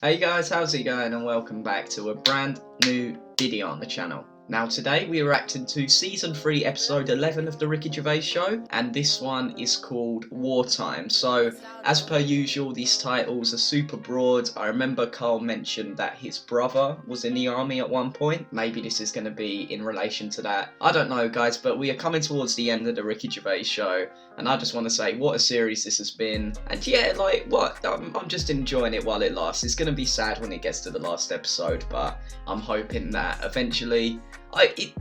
Hey guys, how's it going, and welcome back to a brand new video on the channel. Now today we are reacting to Season 3 Episode 11 of The Ricky Gervais Show, and this one is called Wartime. So, as per usual, these titles are super broad. I remember Carl mentioned that his brother was in the army at one point. Maybe this is going to be in relation to that. I don't know guys, but we are coming towards the end of The Ricky Gervais Show, and I just want to say what a series this has been. And yeah, like, I'm just enjoying it while it lasts. It's going to be sad when it gets to the last episode, but I'm hoping that eventually...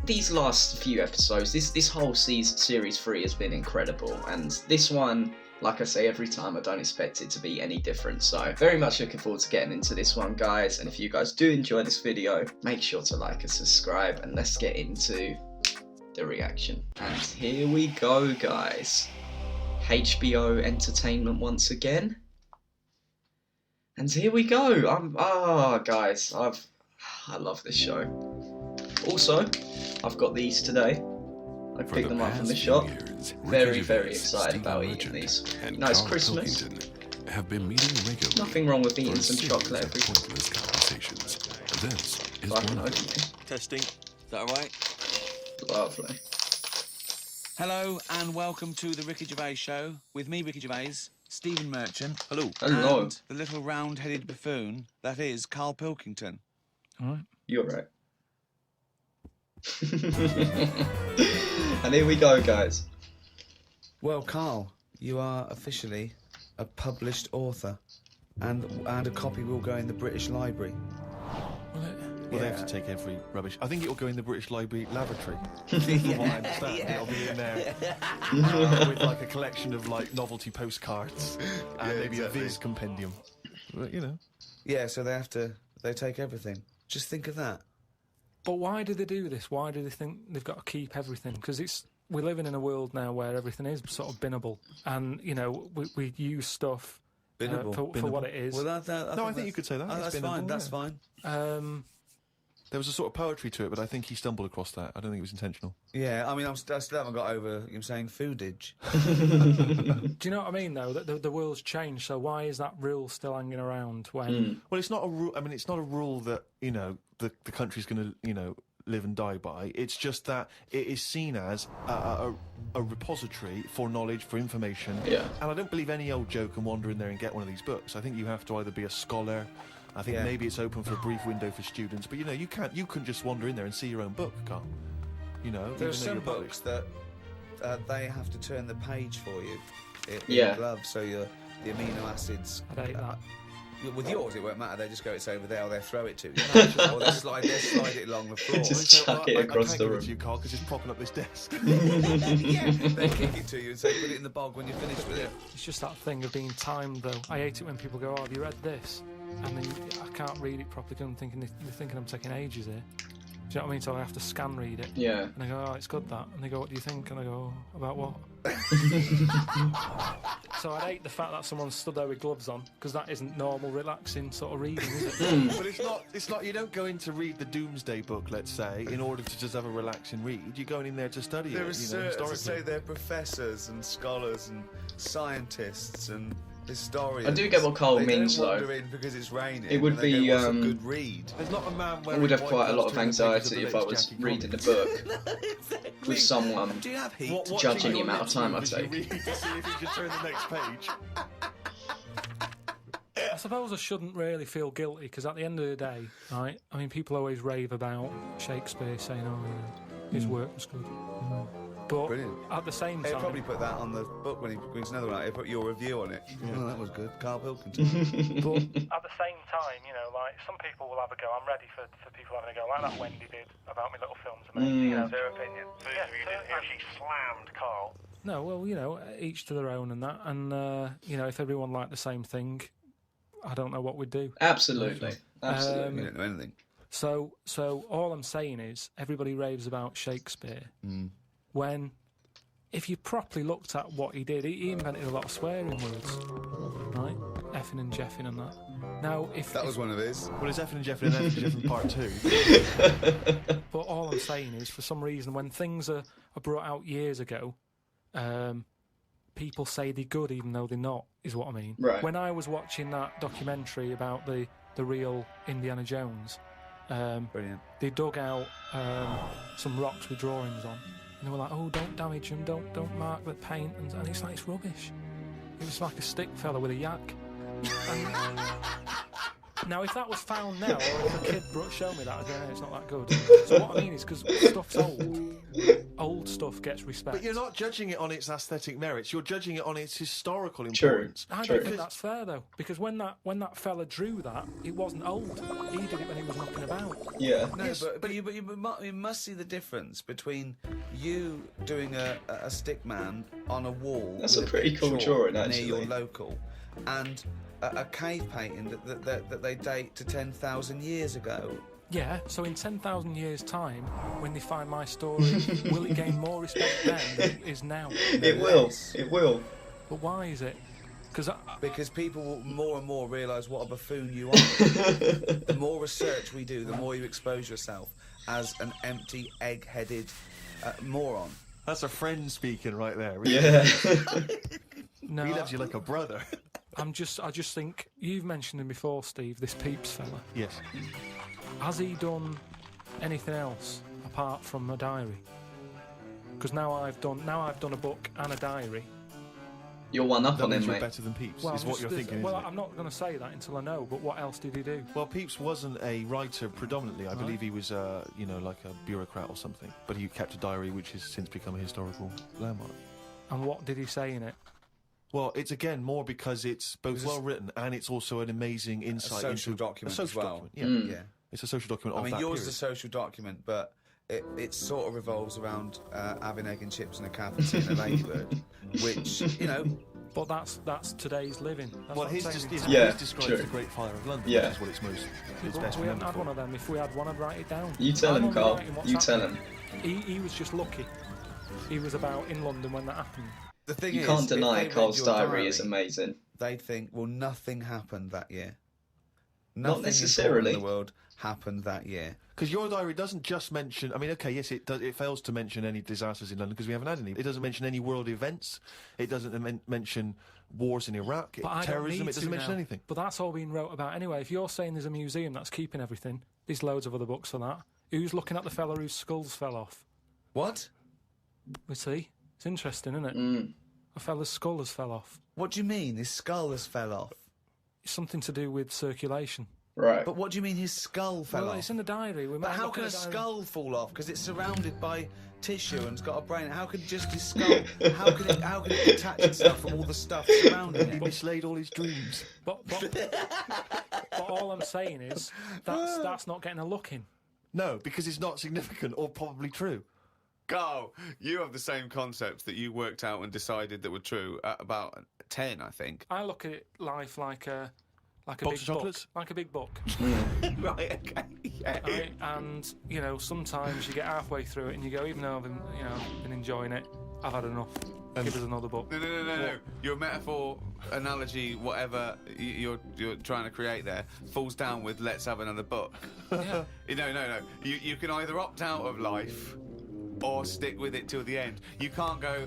these last few episodes, this whole series 3 has been incredible, and this one, like I say every time, I don't expect it to be any different. So very much looking forward to getting into this one, guys. And if you guys do enjoy this video, make sure to like and subscribe, and let's get into the reaction. And here we go, guys. HBO Entertainment once again, and here we go. Guys, I love this show. Also, I've got these today. I picked them up from the shop. Very, very excited about eating these. You know, it's Christmas. Nothing wrong with eating some chocolate every time. Testing. Is that alright? Lovely. Hello and welcome to the Ricky Gervais Show with me, Ricky Gervais, Stephen Merchant. Hello. Hello. And the little round-headed buffoon that is Carl Pilkington. All right. You're right. And here we go, guys. Well, Carl, you are officially a published author, and a copy will go in the British Library. Well, they have to take every rubbish. I think it'll go in the British Library lavatory. From what I understand, it'll be in there with like a collection of like novelty postcards and maybe a Viz compendium. But, you know. Yeah, so they take everything. Just think of that. But why do they do this? Why do they think they've got to keep everything? Because we're living in a world now where everything is sort of binnable, and you know we use stuff for what it is. Well, I think you could say that. That's fine. That's fine. There was a sort of poetry to it, but I think he stumbled across that. I don't think it was intentional. Yeah, I mean, I still haven't got over him saying foodage. Do you know what I mean, though? That the world's changed, so why is that rule still hanging around when... Well, it's not a rule. I mean, it's not a rule that, you know, the country's going to, you know, live and die by. It's just that it is seen as a repository for knowledge, for information. Yeah. And I don't believe any old Joe can wander in there and get one of these books. I think you have to either be a scholar. I think maybe it's open for a brief window for students, but you know, you couldn't just wander in there and see your own book, Carl. You know, there are some books that they have to turn the page for you Yeah. in gloves, so the amino acids. I hate that. With yours, it won't matter. They just go, it's over there, or they throw it to you. Or they slide it along the floor. Just chuck it across the room. I can't give it to you, Carl, because it's propping up this desk. Yeah, they kick it to you and say, put it in the bog when you're finished with it. It's just that thing of being timed, though. I hate it when people go, "Oh, have you read this?" And then I can't read it properly because you're thinking I'm taking ages here. Do you know what I mean? So I have to scan read it. Yeah. And I go, "Oh, it's good that." And they go, "What do you think?" And I go, "Oh, about what?" So I hate the fact that someone stood there with gloves on, because that isn't normal, relaxing sort of reading, is it? But it's not. You don't go in to read the Doomsday Book, let's say, in order to just have a relaxing read. You're going in there to study There are it. You know, historically. to say they're professors and scholars and scientists and historians. I do get what Carl means, don't though. wander in because it's raining. It would be go, "What's a good read." There's not a man I would have quite a lot of anxiety if I was reading the book with someone Do you have heat? judging the amount of time I take. To see if you can turn the next page. I suppose I shouldn't really feel guilty, because at the end of the day, right, I mean, people always rave about Shakespeare saying, "Oh, yeah, his work was good." But Brilliant. at the same He'll time... probably put that on the book when he brings another one out. He'll put your review on it. Yeah. Oh, that was good. Carl Pilkington. But at the same time, you know, like, some people will have a go. I'm ready for people having a go, like that Wendy did about my little films. You know, their opinion. Yeah, she slammed Carl. No, well, you know, each to their own and that. And, you know, if everyone liked the same thing, I don't know what we'd do. Absolutely. Absolutely. You don't know anything. So all I'm saying is, everybody raves about Shakespeare. When, if you properly looked at what he did, he invented a lot of swearing words, right? Effing and jeffing and that. Now, That was one of his. Well, it's Effing and Jeffing and Effing and Jeffing Part 2. But all I'm saying is, for some reason, when things are brought out years ago, people say they're good even though they're not, is what I mean. Right. When I was watching that documentary about the the real Indiana Jones. Brilliant. They dug out some rocks with drawings on, and they were like, "Oh, don't damage them, don't mark the paint," and it's like, it's rubbish. It was like a stick fella with a yak. And, now, if that was found now, or if a kid showed me that, I'd go, "No, it's not that good." So what I mean is, because stuff's old stuff gets respect. But you're not judging it on its aesthetic merits. You're judging it on its historical True. importance. I don't think that's fair, though, because when that fella drew that, it wasn't old. He did it when he was knocking about. Yeah. No, but you must see the difference between you doing a stick man on a wall. That's with a pretty big cool chalk drawing, near actually. your local, and a cave painting that they date to 10,000 years ago. Yeah, so in 10,000 years' time, when they find my story, will it gain more respect then than it is now? It will. It will. But why is it? Because people will more and more realise what a buffoon you are. The more research we do, the more you expose yourself as an empty, egg-headed moron. That's a friend speaking right there. Really. Yeah. No, He loves you like a brother. I just think you've mentioned him before, Steve. This Peeps fella. Yes. Has he done anything else apart from a diary? Because now I've done a book and a diary. You're one up That on means him, you're mate. better than Peeps, Well, is what you're thinking, well, isn't it? I'm not going to say that until I know. But what else did he do? Well, Pepys wasn't a writer predominantly. I believe he was, like a bureaucrat or something. But he kept a diary which has since become a historical landmark. And what did he say in it? Well, it's again more because it's both well written and it's also an amazing insight social into document a social as well. document. Yeah. Yeah. It's a social document I of mean, that yours is period. a social document, but it sort of revolves around having egg and chips and a cafe tea and a ladybird, which, you know... But that's today's living. That's Well, what his I'm saying. describes true. the Great Fire of London, Yeah. which is what it's most it's But best we haven't remembered had for. one of them. If we had one, I'd write it down. You tell I'm him, only Carl. writing what's You tell happening. him. He was just lucky. He was about in London when that happened. The thing You is, can't if they deny read Carl's your diary is amazing. They'd think, well, nothing happened that year. Not Nothing necessarily. important in the world happened that year. Because your diary doesn't just mention... I mean, OK, yes, it does. It fails to mention any disasters in London because we haven't had any. It doesn't mention any world events. It doesn't mention wars in Iraq, But I don't terrorism. need It doesn't to mention now. anything. But that's all been wrote about anyway. If you're saying there's a museum that's keeping everything, there's loads of other books for that. Who's looking at the fella whose skulls fell off? What? We see. It's interesting, isn't it? Mm. A fella's skull has fell off. What do you mean? His skull has fell off. It's something to do with circulation. Right. But what do you mean his skull fell Well, off? it's in the diary. We But might how look can at a the diary. skull fall off? Because it's surrounded by tissue and it's got a brain. How could just his skull? how can it detach itself from all the stuff surrounding He it? mislaid all his dreams. But all I'm saying is that's not getting a look in. No, because it's not significant or probably true. Carl, you have the same concepts that you worked out and decided that were true at about 10, I think. I look at life like a Box big of chocolates? book, like a big book. Right, okay, yeah. Right? And sometimes you get halfway through it and you go, even though I've been enjoying it, I've had enough. Give us another book. No. Your metaphor, analogy, whatever you're trying to create there, falls down with "let's have another book." Yeah. No. You can either opt out of life or stick with it till the end. You can't go,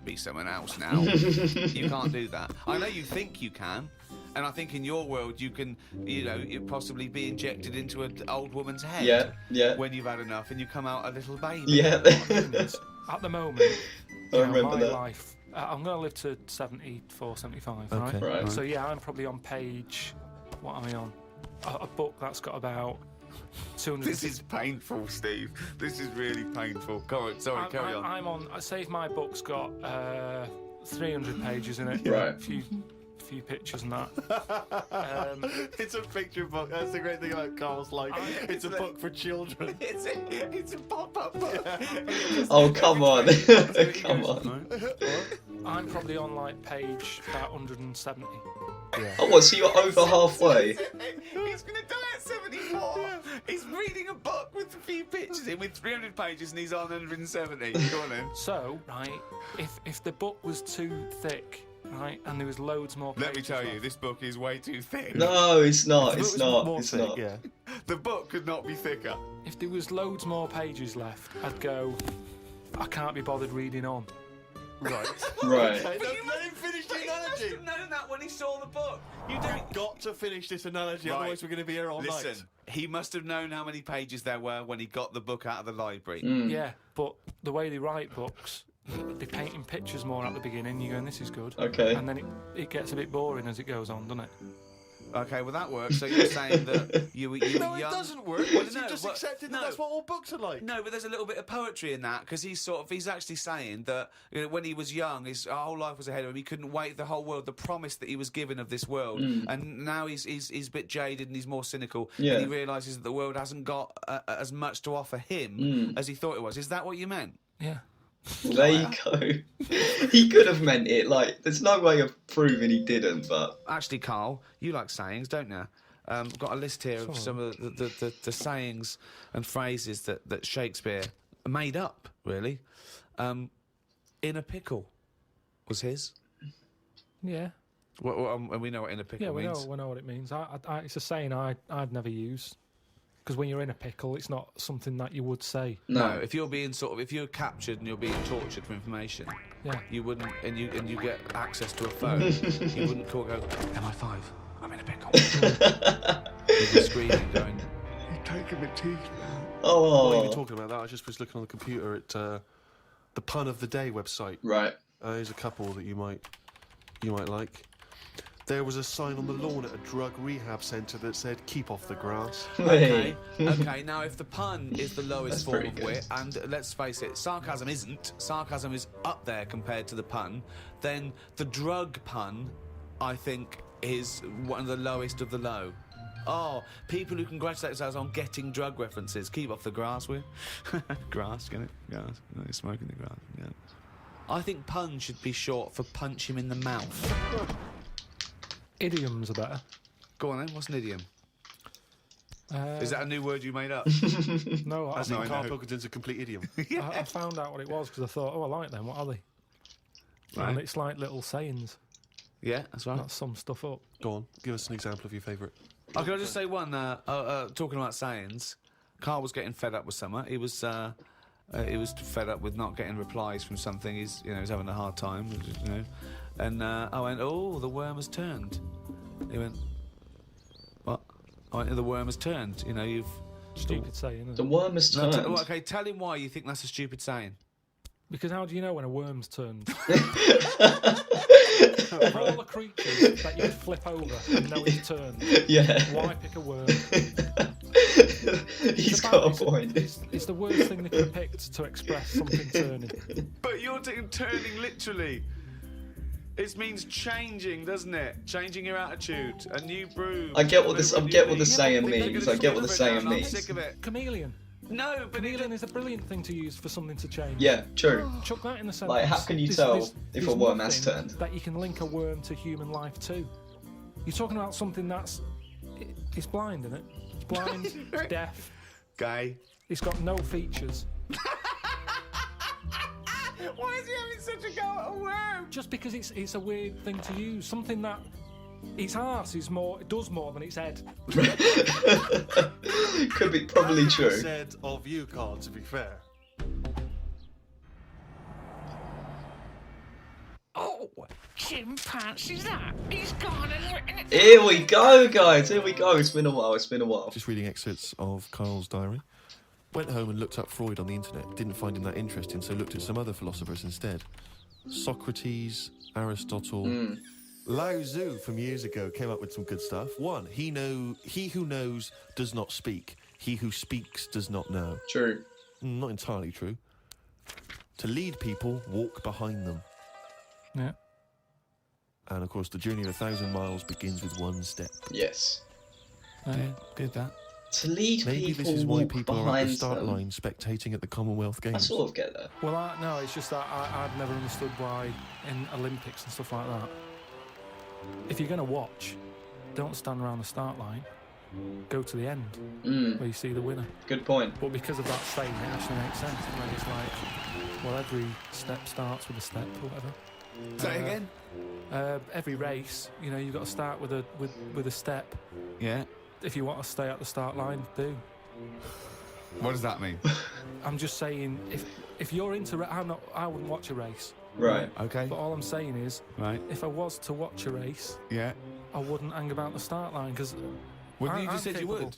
be someone else now. You can't do that. I know you think you can. And I think in your world you can, you'd possibly be injected into an old woman's head Yeah. when you've had enough and you come out a little baby. Yeah. At the moment, I remember my that. life, I'm going to live to 74, 75, Okay. right? Right. So yeah, I'm probably on page, what am I on? A book that's got about 200. This is painful, Steve. This is really painful. Carry on. I'm on. I say if my book's got 300 pages in it. Right. A few pictures and that. It's a picture book. That's the great thing about Carl's life. It's a book for children. It's a pop-up book. Oh, come on. Come on. I'm probably on like page about 170. Oh, what? So you're over halfway? He's going to die at 74. He's reading a book with a few pictures in with 300 pages and he's on 170. Go on then. So, right, if the book was too thick, right, and there was loads more pages Let me tell you, left, this book is way too thick. No, it's not. It's It was not. more It's thick, not. Yeah. The book could not be thicker. if there was loads more pages left, I'd go, I can't be bothered reading on. Right. Right. Okay, But let him finish the He must analogy. have known that when he saw the book. You You've don't. got to finish this analogy, Right. otherwise we're going to be here all night. Listen, he must have known how many pages there were when he got the book out of the library. Yeah, but the way they write books, they paint in pictures more at the beginning. You're going, this is good. Okay. And then it gets a bit boring as it goes on, doesn't it? Okay, well that works. So you're saying that you were young. No, it doesn't work. Well, You've just accepted that no. that's what all books are like. No, but there's a little bit of poetry in that because he's actually saying that when he was young, his whole life was ahead of him. He couldn't wait the whole world, the promise that he was given of this world, and now he's a bit jaded and he's more cynical, Yeah. and he realises that the world hasn't got as much to offer him as he thought it was. Is that what you meant? Yeah. Well, there you go. He could have meant it. Like, there's no way of proving he didn't, but... Actually, Carl, you like sayings, don't you? I've got a list here of some of the sayings and phrases that Shakespeare made up, really. In a pickle was his. Yeah. And we know what in a pickle Yeah, we means. know what it means. It's a saying I'd never use. Because when you're in a pickle, it's not something that you would say. No, if you're captured and you're being tortured for information, Yeah. you wouldn't, and you get access to a phone, you wouldn't go, MI5, I'm in a pickle. You'd be screaming, going, You're taking my teeth. Oh. While you were talking about that, I just was looking on the computer at the Pun of the Day website. Right. There's a couple that you might like. There was a sign on the lawn at a drug rehab centre that said, "Keep off the grass." okay, okay. Now, if the pun is the lowest That's form pretty of good. wit, and let's face it, sarcasm isn't. Sarcasm is up there compared to the pun. Then the drug pun, I think, is one of the lowest of the low. Oh, people who congratulate themselves on getting drug references. Keep off the grass, will you? Grass, get it? Grass. No, you're smoking the grass. Yeah. I think pun should be short for punch him in the mouth. Idioms are better. Go on then. What's an idiom? Is that a new word you made up? No, As No, in I Carl know. Pilkington's a complete idiom. I found out what it was because I thought, oh, I like them. What are they? Right. And it's like little sayings Yeah, that's right. that sum stuff up. Go on, give us an example of your favourite. Oh, can I just say one? Talking about sayings, Carl was getting fed up with something. He was fed up with not getting replies from something. He's having a hard time. And I went, oh, the worm has turned. He went, what? I went, the worm has turned. You've Stupid saying, isn't The it? worm has No, turned. okay, tell him why you think that's a stupid saying. Because how do you know when a worm's turned? For all the creatures that you could flip over and know it's turned, Yeah. why pick a worm? He's It's got a about- point. It's the worst thing they could have picked to express something turning. But you're turning literally. It means changing, doesn't it? Changing your attitude, a new brew. I get what the saying means. I get what the saying I'm means. sick of it. Chameleon. No, but Chameleon is a brilliant thing to use for something to change. Yeah, true. Chuck that in the sentence. Like, how can you tell if a worm has turned? That you can link a worm to human life too. You're talking about something it's blind, isn't it? It's blind, it's deaf, Gay. it's got no features. Why is he having such a go at a worm? Just because it's a weird thing to use. Something that its arse is more, it does more than its head. Could be probably true. Said of you, Carl, to be fair. Oh, chimpanzee's that? He's gone and written it. Here we go, guys. Here we go. It's been a while. Just reading excerpts of Carl's diary. Went home and looked up Freud on the internet. Didn't find him that interesting, so looked at some other philosophers instead. Socrates, Aristotle. Lao Tzu from years ago came up with some good stuff. One, he who knows does not speak. He who speaks does not know. True. Not entirely true. To lead people, walk behind them. Yeah. And of course, the journey of 1,000 miles begins with one step. Yes. Yeah, good that. To lead Maybe people this is why walk people are at behind the start them. line spectating at the Commonwealth I Games. sort of get that. Well, no, it's just that I've never understood why in Olympics and stuff like that, if you're going to watch, don't stand around the start line. Go to the end where you see the winner. Good point. But because of that saying, it actually makes sense. Like it's like, well, every step starts with a step or whatever. Say it again. Every race, you've got to start with a step. Yeah. If you want to stay at the start line, do. What does that mean? I'm just saying, if you're into, I wouldn't watch a race Right. Okay. But all I'm saying is, Right. if I was to watch a race, Yeah. I wouldn't hang about the start line because. Well, you just said you would.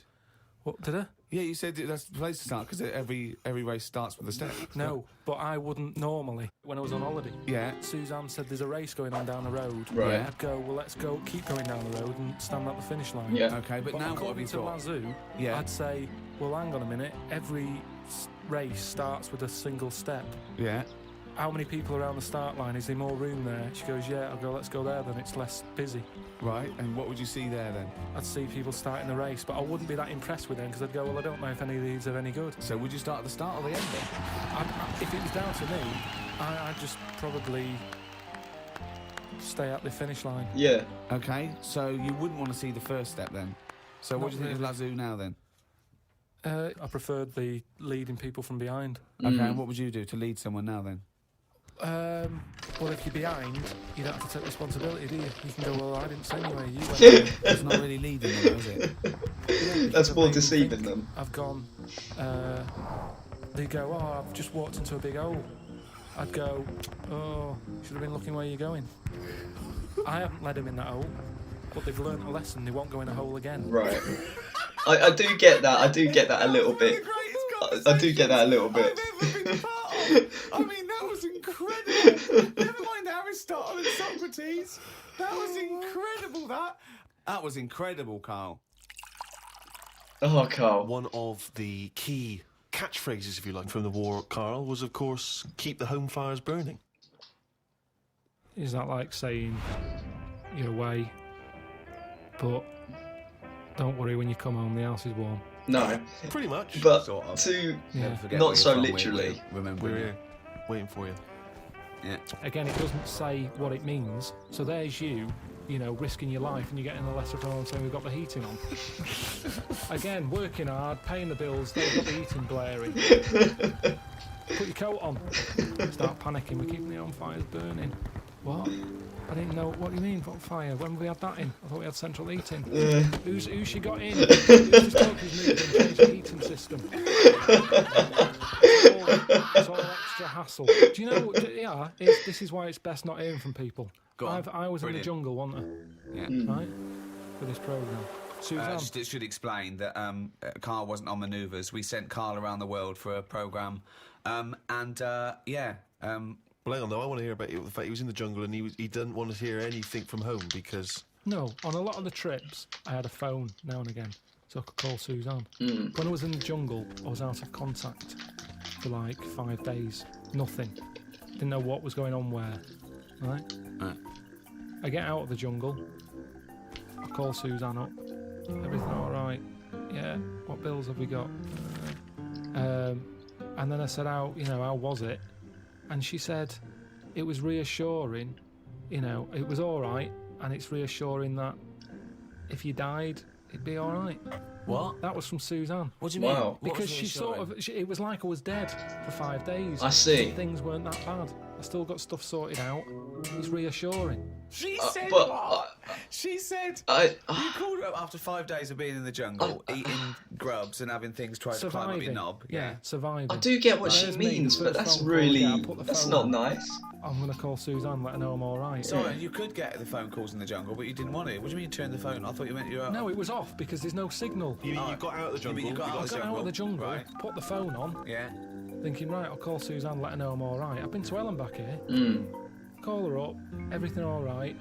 What did I? Yeah, you said that's the place to start because every race starts with a step. No, but I wouldn't normally when I was on holiday. Yeah. Suzanne said there's a race going on down the road. Right. Yeah. I'd go, well, let's go, keep going down the road and stand at the finish line. Yeah. Okay, but now what have according you to thought? Lazoo, Yeah. I'd say, well, hang on a minute. Every race starts with a single step. Yeah. How many people around the start line? Is there more room there? She goes, yeah. I'll go, let's go there then. It's less busy. Right. And what would you see there then? I'd see people starting the race, but I wouldn't be that impressed with them because I'd go, well, I don't know if any of these are any good. So would you start at the start or the end then? If it was down to me, I'd just probably stay at the finish line. Yeah. Okay. So you wouldn't want to see the first step then. So what Not do you think of Lazoo now then? I preferred the leading people from behind. Okay. And what would you do to lead someone now then? Well, if you're behind, you don't have to take responsibility, do you? You can go, well, I didn't say anyway, you went. It's not really leading them, is it? Yeah, That's because more I've made deceiving think them. I've gone, they go, oh, I've just walked into a big hole. I'd go, oh, should have been looking where you're going. I haven't led them in that hole, but they've learnt a lesson, they won't go in a hole again. Right. I do get that. I do get that a little bit. I do get that a little bit. I mean, that was incredible. Never mind Aristotle and Socrates. That was incredible, That was incredible, Carl. Oh, Carl. One of the key catchphrases, if you like, from the war, Carl, was, of course, keep the home fires burning. Is that like saying, you're away, but don't worry, when you come home, the house is warm? No. Pretty much. But Sort of. to Yeah. Forget Not where so you're from, literally. Remember. We're here, waiting for you. Yeah. Again, it doesn't say what it means. So there's you know, risking your life, and you're getting a letter from home saying we've got the heating on. Again, working hard, paying the bills, they've got the heating blaring. Put your coat on. Start panicking, we're keeping the home fires burning. What? I didn't know. What do you mean, what fire? When have we had that in? I thought we had central heating. Who's she got in? Who's just told who's moved and changed the heating system? It's all extra hassle. Do you know? Yeah, this is why it's best not hearing from people. Go on. I was Brilliant. in the jungle, wasn't Yeah. I? Right? For this programme. Suzanne. Should explain that Carl wasn't on manoeuvres. We sent Carl around the world for a programme. Well, hang on, though. I want to hear about the fact he was in the jungle and he didn't want to hear anything from home because... No, on a lot of the trips, I had a phone now and again, so I could call Suzanne. When I was in the jungle, I was out of contact for like 5 days. Nothing. Didn't know what was going on where. Right? I get out of the jungle. I call Suzanne up. Everything all right? Yeah. What bills have we got? And then I said, how was it? And she said, it was reassuring. You know, it was all right, and it's reassuring that if you died, it'd be all right. What? That was from Suzanne. What do you mean? Wow. What was Because she sort reassuring? of, it was like I was dead for 5 days. I see. Things weren't that bad. I still got stuff sorted out. It's reassuring. She said but, what? She said... I You called her up after 5 days of being in the jungle, eating grubs and having things try to climb up your knob. Yeah, surviving. I do get what she There's me, means, the but first that's phone call, really... yeah, I put the That's phone not on. nice. I'm going to call Suzanne, let her know I'm all right. Sorry, you could get the phone calls in the jungle, but you didn't want to. What do you mean turn the phone? I thought you meant you were... No, it was off because there's no signal. You got out of the jungle. you got I got out of the jungle, Right. put the phone on, Yeah. thinking, right, I'll call Suzanne, let her know I'm all right. I've been to Ellen back here. Call her up, everything all right.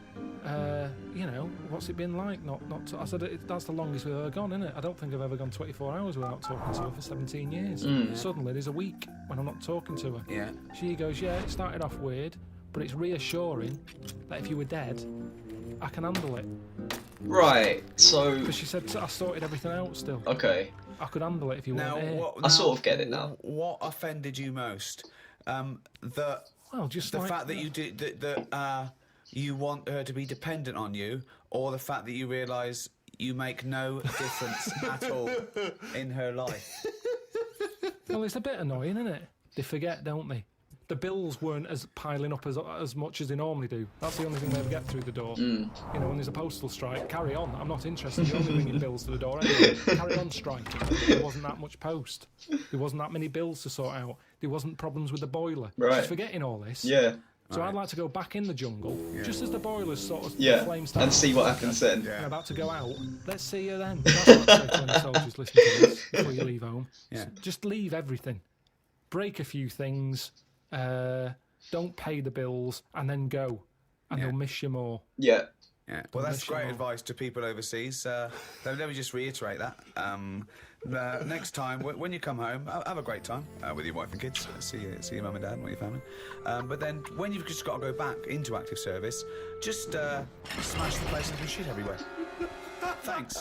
What's it been like? I said, that's the longest we've ever gone, isn't it? I don't think I've ever gone 24 hours without talking to her for 17 years. Suddenly, there's a week when I'm not talking to her. Yeah. She goes, yeah, it started off weird, but it's reassuring that if you were dead, I can handle it. Right, so... Because she said, I sorted everything out still. Okay. I could handle it if you Now, weren't here. I sort of get it now. What offended you most? Well, just The like fact that you did that you want her to be dependent on you, or the fact that you realise you make no difference at all in her life. Well, it's a bit annoying, isn't it? They forget, don't they? The bills weren't as piling up as much as they normally do. That's the only thing they ever get through the door. You know, when there's a postal strike, carry on. I'm not interested. You're only bringing bills to the door anyway. Carry on striking. There wasn't that much post. There wasn't that many bills to sort out. There wasn't problems with the boiler. Right. She's forgetting all this. Yeah. So Right. I'd like to go back in the jungle, just as the boilers sort of Yeah, flames start and see what happens then. and about to go out. Let's see you then. That's what I'd say to any soldiers listening to this before you leave home. Yeah. Just leave everything. Break a few things. Don't pay the bills, and then go. And they'll miss you more. Yeah. Yeah. Well, that's great advice to people overseas. Let me just reiterate that. Next time, when you come home, have a great time with your wife and kids. See your mum and dad and your family. But then, when you've just got to go back into active service, just smash the place and shit everywhere. Thanks.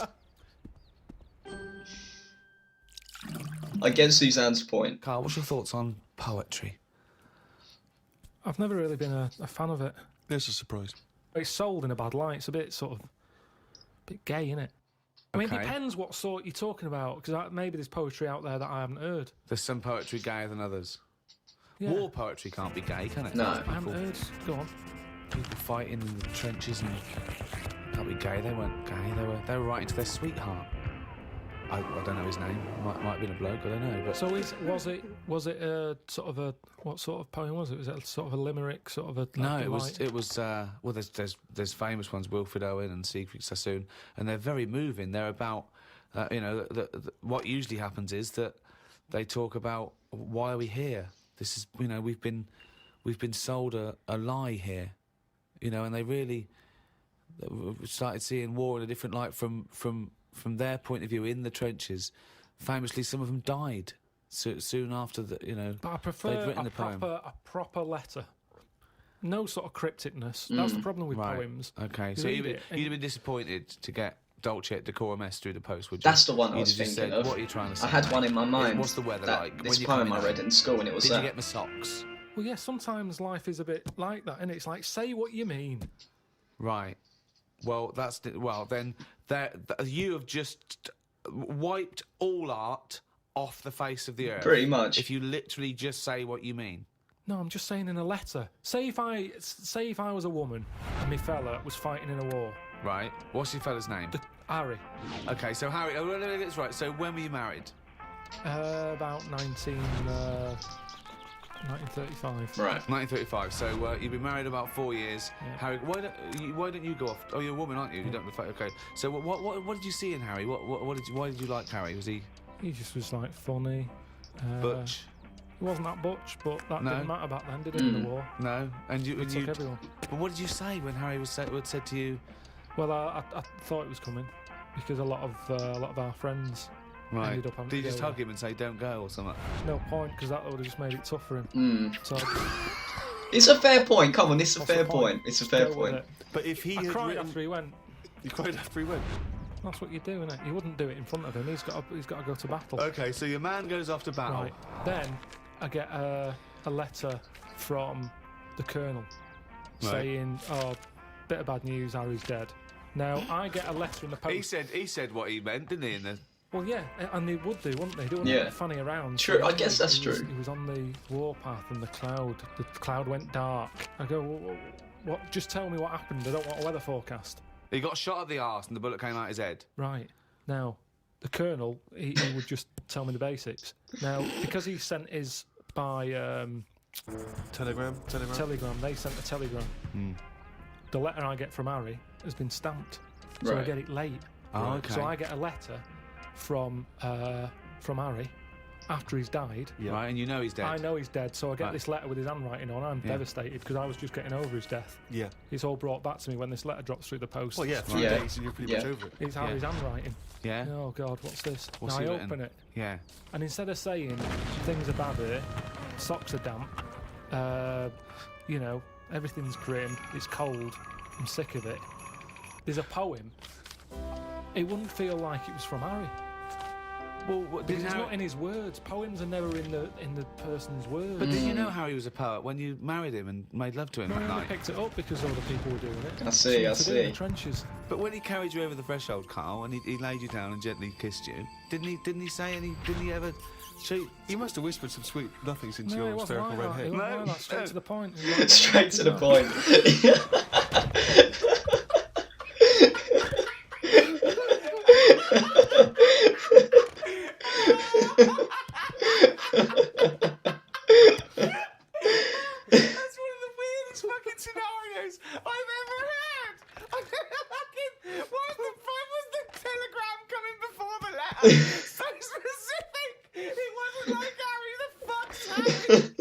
I get Suzanne's point. Carl, what's your thoughts on poetry? I've never really been a fan of it. There's a surprise. It's sold in a bad light. It's a bit bit gay, isn't it? I mean, it Okay. depends what sort you're talking about, because maybe there's poetry out there that I haven't heard. There's some poetry gayer than others. Yeah. War poetry can't be gay, can it? No. I haven't heard. Go on. People fighting in the trenches and can't be gay. They weren't gay. They were writing to their sweetheart. I don't know his name. Might have been a bloke. I don't know. But So was it a sort of what sort of poem was it? Was it a sort of a limerick, sort of a no, delight? it was. Well, there's famous ones, Wilfred Owen and Siegfried Sassoon, and they're very moving. They're about, what usually happens is that they talk about why are we here. This is, we've been sold a lie here, and they really started seeing war in a different light from their point of view in the trenches. Famously, some of them died soon after the, But I prefer they'd written the poem. a proper letter. No sort of crypticness. That's the problem with Right. poems. Okay, You so read you'd it and- have been disappointed to get Dulce et Decorum Est through the post, would you? That's the one I You'd was have just thinking said, of. What are you trying to say? I had mate? one in my mind. What's the weather that, like? This when you're poem coming I read home? in school, and it was Did that. you get my socks? Well, yeah, sometimes life is a bit like that, and it's like, say what you mean. Right. Well, then you have just wiped all art off the face of the earth. Pretty much. If you literally just say what you mean. No, I'm just saying in a letter. Say if I was a woman and my fella was fighting in a war. Right. What's your fella's name? Harry, Okay, so Harry, that's right. So when were you married? about 1935. Right. 1935. So you've been married about 4 years. Yeah. Harry, why don't you go off? Oh, you're a woman, aren't you? You don't look like. Okay. So what did you see in Harry? Why did you like Harry? Was he He just was like funny. butch? He wasn't that butch, but that No. didn't matter back then, did it? In the war, No. And he you. took everyone. But what did you say when Harry said to you? Well, I thought it was coming because a lot of our friends Right. ended up having Did you to just go hug him and say don't go or something? No point, because that would have just made it tough for him. Mm. So It's a fair point. Come on, it's a what's the fair point. It's a Just fair go with point. it. But if he I had cried written... after he went. You cried after he went? That's what you do, innit? You wouldn't do it in front of him. He's got to go to battle. Okay, so your man goes off to battle. Right. Then I get a letter from the colonel saying, "Oh, bit of bad news. Harry's dead." Now I get a letter in the post. He said what he meant, didn't he? In the Well, yeah, and they would do, wouldn't they? They wouldn't Yeah. fanny around. True, I he guess was- that's he was- true. He was on the warpath, and the cloud went dark. I go, what? Just tell me what happened. I don't want a weather forecast. he got shot at the arse and the bullet came out his head. Right. Now, the colonel, he would just tell me the basics. Now, because he sent his by Telegram? telegram, they sent a telegram. The letter I get from Harry has been stamped, so I Right. get it late. Oh, okay. So I get a letter from Harry after he's died. Right, and you know he's dead. I know he's dead, so I get Right. this letter with his handwriting on. I'm Yeah. devastated because I was just getting over his death. Yeah. It's all brought back to me when this letter drops through the post. Well, yeah, 3 Yeah. days and you're pretty Yeah. much over it. It's Harry's handwriting. Yeah? Oh, God, what's this? What's now I he written? open it, Yeah. and instead of saying things are bad here, socks are damp, everything's grim, it's cold, I'm sick of it, there's a poem. It wouldn't feel like it was from Harry. Well, what, Because it's not in his words. Poems are never in the person's words. But did you know Harry was a poet when you married him and made love to him I that only night? picked it up because other people were doing it. I see, Something I to do in see. the trenches. But when he carried you over the threshold, Carl, and he laid you down and gently kissed you, didn't he say any? Didn't he ever? He must have whispered some sweet nothings into No, your it wasn't hysterical like red that. head. It wasn't No, like that. Straight no. to the point. It was like, Straight to the no. point. That's one of the weirdest So specific! It wasn't like Harry, the fuck's sake!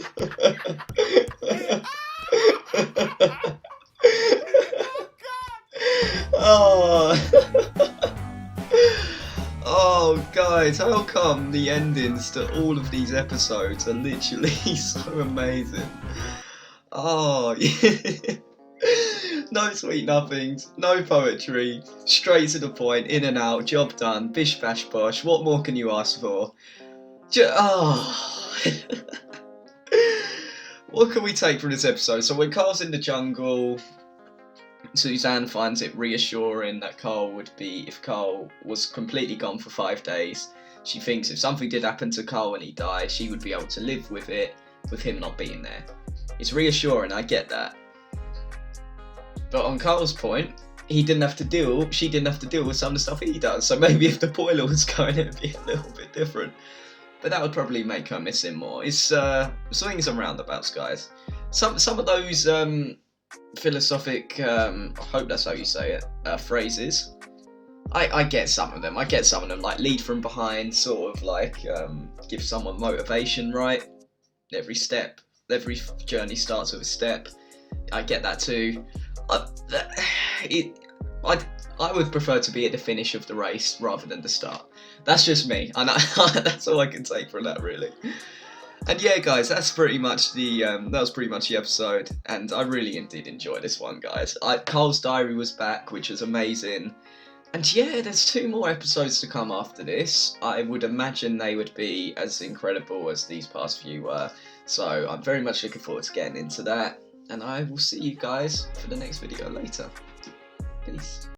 Oh. Oh, guys, how come the endings to all of these episodes are literally so amazing? Oh, yeah. No sweet nothings, no poetry, straight to the point, in and out, job done, bish bash bosh, what more can you ask for? Oh. What can we take from this episode? So when Carl's in the jungle, Suzanne finds it reassuring that Carl would be, if Carl was completely gone for 5 days, she thinks if something did happen to Carl when he died, she would be able to live with it, with him not being there. It's reassuring, I get that. But on Carl's point, she didn't have to deal with some of the stuff he does, so maybe if the boiler was going, it'd be a little bit different. But that would probably make her miss him more. It's swings and roundabouts, guys. Some of those philosophic, I hope that's how you say it, phrases. I get some of them. Like lead from behind, sort of like give someone motivation, right? Every journey starts with a step. I get that too. I would prefer to be at the finish of the race rather than the start. That's just me, and that's all I can take from that, really. And yeah, guys, that's pretty much the episode, and I really did enjoy this one, guys. Carl's Diary was back, which was amazing. And yeah, there's 2 more episodes to come after this. I would imagine they would be as incredible as these past few were. So I'm very much looking forward to getting into that. And I will see you guys for the next video later. Peace.